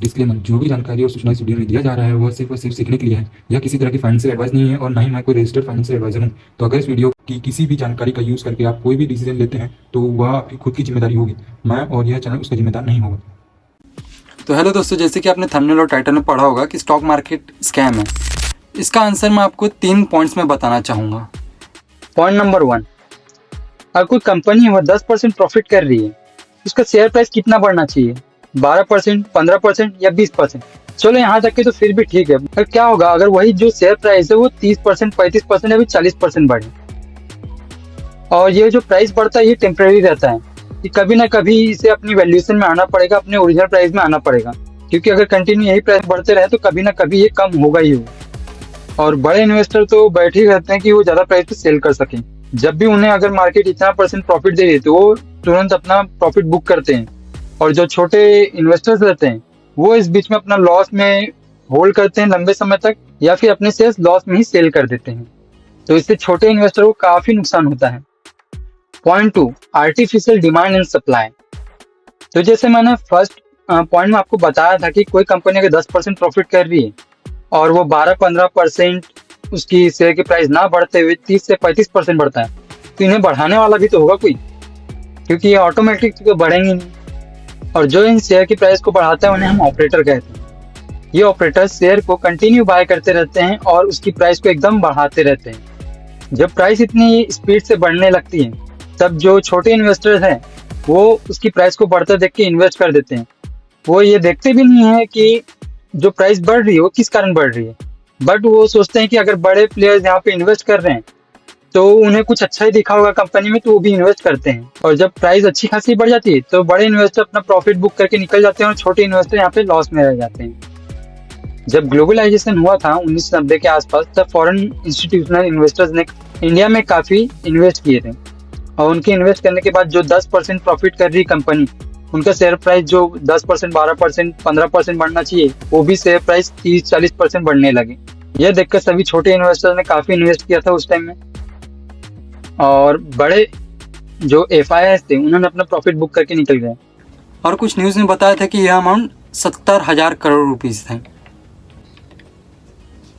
Disclaimer, जो भी जानकारी और सूचना इस वीडियो में दिया जा रहा है वह सिर्फ और सिर्फ सीखने के लिए है। यह किसी तरह की फाइनेंशियल एडवाइस नहीं है और ना ही मैं कोई रजिस्टर्ड फाइनेंशियल एडवाइजर हूँ। तो अगर इस वीडियो की किसी भी जानकारी का यूज़ करके आप कोई भी डिसीजन लेते हैं तो वह आपकी खुद की जिम्मेदारी होगी, मैं और यह चैनल उसका जिम्मेदार नहीं होगा। तो हेलो दोस्तों, जैसे कि आपने थंबनेल और टाइटल में पढ़ा होगा कि स्टॉक मार्केट स्कैम है। इसका आंसर मैं आपको 3 पॉइंट्स में बताना चाहूँगा। पॉइंट नंबर 1, अगर कोई कंपनी है वह 10% प्रॉफिट कर रही है, उसका शेयर प्राइस कितना बढ़ना चाहिए? 12%, 15% या 20%? चलो यहाँ तक के तो फिर भी ठीक है। पर क्या होगा अगर वही जो शेयर प्राइस है वो 30%, 35% या फिर 40% बढ़े? और ये जो प्राइस बढ़ता है ये टेम्परेरी रहता है कि कभी ना कभी इसे अपनी वैल्यूएशन में आना पड़ेगा, अपने ओरिजिनल प्राइस में आना पड़ेगा, क्योंकि अगर कंटिन्यू यही प्राइस बढ़ते रहे तो कभी ना कभी ये कम होगा ही होगा। और बड़े इन्वेस्टर तो बैठे ही रहते हैं कि वो ज्यादा प्राइस पे सेल कर सकें। जब भी उन्हें अगर मार्केट इतना % प्रॉफिट दे रही है तो वो तुरंत अपना प्रॉफिट बुक करते हैं, और जो छोटे इन्वेस्टर्स रहते हैं वो इस बीच में अपना लॉस में होल्ड करते हैं लंबे समय तक, या फिर अपने शेयर्स लॉस में ही सेल कर देते हैं। तो इससे छोटे इन्वेस्टर को काफी नुकसान होता है। Point 2, artificial demand and supply. तो जैसे मैंने फर्स्ट पॉइंट में आपको बताया था कि कोई कंपनी अगर 10% प्रॉफिट कर रही है और वो 12-15% उसकी शेयर की प्राइस ना बढ़ते हुए 30 से 35% बढ़ता है, तो इन्हें बढ़ाने वाला भी तो होगा कोई, क्योंकि ये ऑटोमेटिक तो बढ़ेंगे नहीं। और जो इन शेयर की प्राइस को बढ़ाता है उन्हें हम ऑपरेटर कहते हैं। ये ऑपरेटर शेयर को कंटिन्यू बाय करते रहते हैं और उसकी प्राइस को एकदम बढ़ाते रहते हैं। जब प्राइस इतनी स्पीड से बढ़ने लगती है तब जो छोटे इन्वेस्टर्स हैं वो उसकी प्राइस को बढ़ते देख के इन्वेस्ट कर देते हैं। वो ये देखते भी नहीं है कि जो प्राइस बढ़ रही है वो किस कारण बढ़ रही है, बट वो सोचते हैं कि अगर बड़े प्लेयर्स यहाँ पे इन्वेस्ट कर रहे हैं तो उन्हें कुछ अच्छा ही दिखा होगा कंपनी में, तो वो भी इन्वेस्ट करते हैं। और जब प्राइस अच्छी खासी बढ़ जाती है तो बड़े इन्वेस्टर अपना प्रॉफिट बुक करके निकल जाते हैं और छोटे इन्वेस्टर यहाँ पे लॉस में रह जाते हैं। जब ग्लोबलाइजेशन हुआ था 1990 के आसपास, तब फॉरेन इंस्टीट्यूशनल इन्वेस्टर्स ने इंडिया में काफी इन्वेस्ट किए थे, और उनके इन्वेस्ट करने के बाद जो 10% प्रॉफिट कर रही कंपनी, उनका शेयर प्राइस जो 10%, 12%, 15% बढ़ना चाहिए, वो भी शेयर प्राइस 30-40% बढ़ने लगे। यह देखकर सभी छोटे इन्वेस्टर ने काफी इन्वेस्ट किया था उस टाइम में, और बड़े जो FIIs थे उन्होंने अपना प्रॉफिट बुक करके निकल गए। और कुछ न्यूज़ में बताया था कि यह अमाउंट 70,000 करोड़ रुपीज़ थे।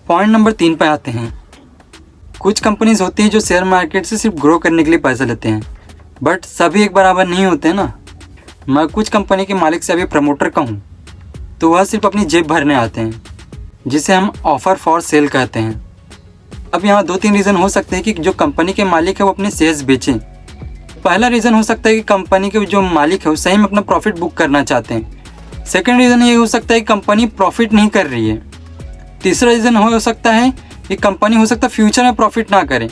पॉइंट नंबर 3 पे आते हैं। कुछ कंपनीज होती हैं जो शेयर मार्केट से सिर्फ ग्रो करने के लिए पैसा लेते हैं, बट सभी एक बराबर नहीं होते ना। मैं कुछ कंपनी के मालिक से अभी प्रमोटर का हूँ, तो वह सिर्फ अपनी जेब भरने आते हैं, जिसे हम ऑफर फॉर सेल कहते हैं। अब यहाँ 2-3 रीज़न हो सकते हैं कि जो कंपनी के मालिक है वो अपने शेयर्स बेचें। पहला रीज़न हो सकता है कि कंपनी के जो मालिक है वो सही में अपना प्रॉफिट बुक करना चाहते हैं। सेकंड रीज़न ये हो सकता है कि कंपनी प्रॉफिट नहीं कर रही है। तीसरा रीज़न हो सकता है कि कंपनी हो सकता है फ्यूचर में प्रॉफिट ना करे।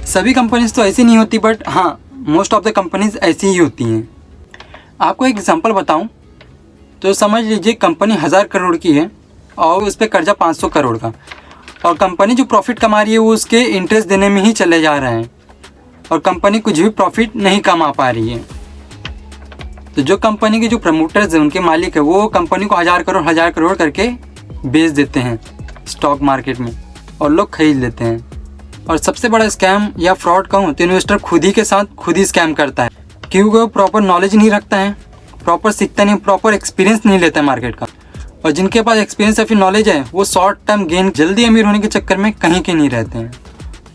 सभी कंपनीज तो ऐसी नहीं होती, बट हाँ, मोस्ट ऑफ द कंपनीज ऐसी ही होती हैं। आपको एक एग्जांपल बताऊं तो समझ लीजिए कंपनी 1000 करोड़ की है और उस पर कर्जा 500 करोड़ का, और कंपनी जो प्रॉफिट कमा रही है वो उसके इंटरेस्ट देने में ही चले जा रहे हैं, और कंपनी कुछ भी प्रॉफिट नहीं कमा पा रही है। तो जो कंपनी के जो प्रमोटर्स हैं, उनके मालिक है, वो कंपनी को 1000 करोड़ करके बेच देते हैं स्टॉक मार्केट में, और लोग खरीद लेते हैं। और सबसे बड़ा स्कैम या फ्रॉड कहूँ तो इन्वेस्टर खुद ही के साथ खुद ही स्कैम करता है, क्योंकि वो प्रॉपर नॉलेज नहीं रखता है, प्रॉपर सीखता नहीं, प्रॉपर एक्सपीरियंस नहीं लेता है मार्केट का। और जिनके पास एक्सपीरियंस या फिर नॉलेज है वो शॉर्ट टर्म गेन, जल्दी अमीर होने के चक्कर में कहीं के नहीं रहते हैं।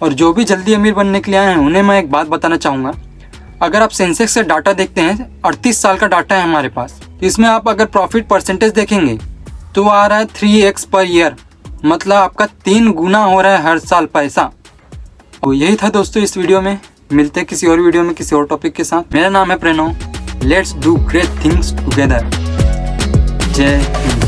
और जो भी जल्दी अमीर बनने के लिए आए हैं उन्हें मैं एक बात बताना चाहूँगा। अगर आप सेंसेक्स का डाटा देखते हैं, 38 साल का डाटा है हमारे पास, तो इसमें आप अगर प्रॉफिट परसेंटेज देखेंगे तो वो आ रहा है 3x पर ईयर, मतलब आपका 3 गुना हो रहा है हर साल पैसा। और यही था दोस्तों इस वीडियो में। मिलते हैं किसी और वीडियो में किसी और टॉपिक के साथ। मेरा नाम है Pranav. Let's do great things together. जय हिंद।